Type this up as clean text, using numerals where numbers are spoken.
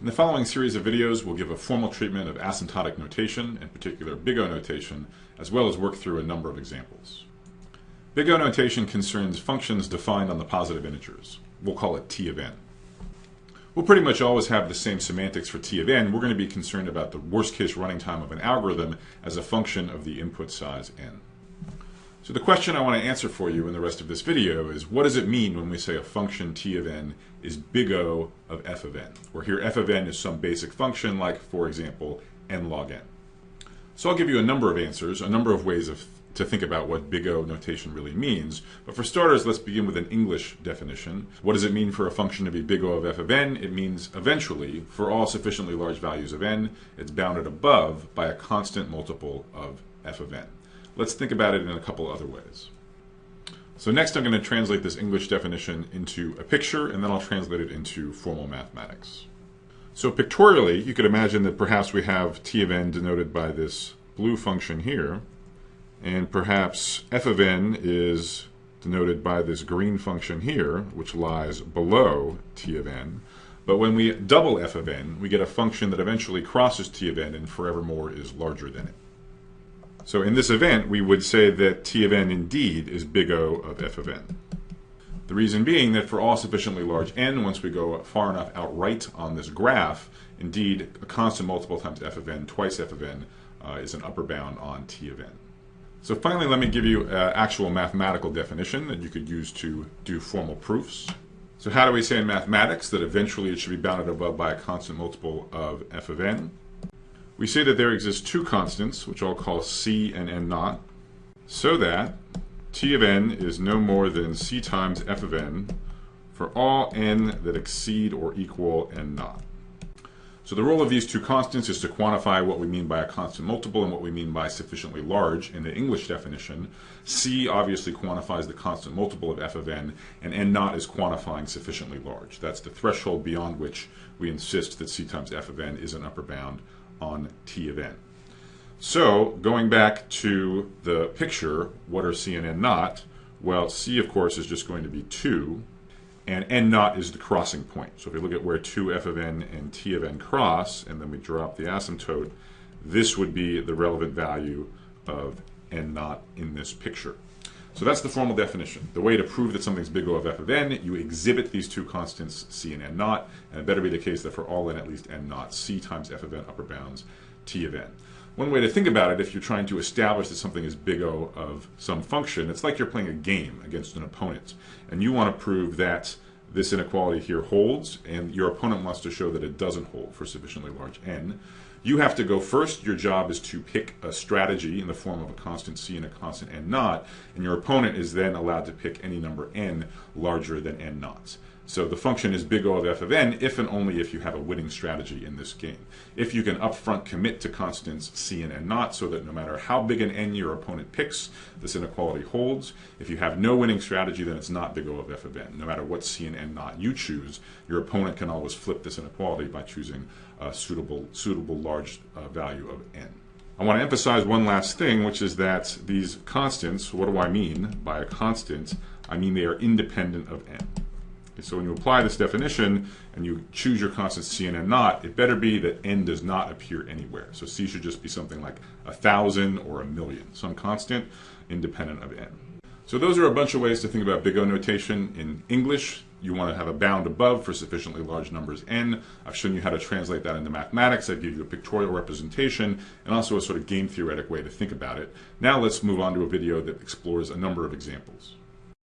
In the following series of videos, we'll give a formal treatment of asymptotic notation, in particular big O notation, as well as work through a number of examples. Big O notation concerns functions defined on the positive integers. We'll call it T of n. We'll pretty much always have the same semantics for T of n. We're going to be concerned about the worst case running time of an algorithm as a function of the input size n. So the question I want to answer for you in the rest of this video is, what does it mean when we say a function T of n is big O of f of n? Where here f of n is some basic function like, for example, n log n. So I'll give you a number of answers, a number of ways to think about what big O notation really means. But for starters, let's begin with an English definition. What does it mean for a function to be big O of f of n? It means eventually, for all sufficiently large values of n, it's bounded above by a constant multiple of f of n. Let's think about it in a couple other ways. So next I'm going to translate this English definition into a picture, and then I'll translate it into formal mathematics. So pictorially, you could imagine that perhaps we have T of n denoted by this blue function here, and perhaps f of n is denoted by this green function here, which lies below T of n. But when we double f of n, we get a function that eventually crosses T of n and forevermore is larger than it. So in this event, we would say that T of n indeed is big O of f of n. The reason being that for all sufficiently large n, once we go far enough outright on this graph, indeed a constant multiple times f of n, twice f of n, is an upper bound on T of n. So finally, let me give you an actual mathematical definition that you could use to do formal proofs. So how do we say in mathematics that eventually it should be bounded above by a constant multiple of f of n? We say that there exist two constants, which I'll call c and n naught, so that T of n is no more than c times f of n for all n that exceed or equal n naught. So the role of these two constants is to quantify what we mean by a constant multiple and what we mean by sufficiently large in the English definition. C obviously quantifies the constant multiple of f of n, and n naught is quantifying sufficiently large. That's the threshold beyond which we insist that c times f of n is an upper bound on T of n. So going back to the picture, what are c and n naught? Well, c of course is just going to be 2, and n naught is the crossing point. So if we look at where 2 f of n and T of n cross, and then we drop the asymptote, this would be the relevant value of n naught in this picture. So that's the formal definition. The way to prove that something's big O of f of n, you exhibit these two constants, c and n naught, and it better be the case that for all n at least n naught, c times f of n upper bounds T of n. One way to think about it, if you're trying to establish that something is big O of some function, it's like you're playing a game against an opponent, and you want to prove that this inequality here holds, and your opponent wants to show that it doesn't hold for sufficiently large n. You have to go first. Your job is to pick a strategy in the form of a constant c and a constant n naught, and your opponent is then allowed to pick any number n larger than n naught. So the function is big O of f of n if and only if you have a winning strategy in this game. If you can upfront commit to constants c and n naught so that no matter how big an n your opponent picks, this inequality holds. If you have no winning strategy, then it's not big O of f of n. No matter what c and n naught you choose, your opponent can always flip this inequality by choosing a suitable large value of n. I want to emphasize one last thing, which is that these constants, what do I mean by a constant? I mean they are independent of n. So when you apply this definition and you choose your constants c and n naught, it better be that n does not appear anywhere. So c should just be something like 1,000 or 1,000,000, some constant independent of n. So those are a bunch of ways to think about big O notation. In English, you want to have a bound above for sufficiently large numbers n. I've shown you how to translate that into mathematics. I give you a pictorial representation and also a sort of game theoretic way to think about it. Now let's move on to a video that explores a number of examples.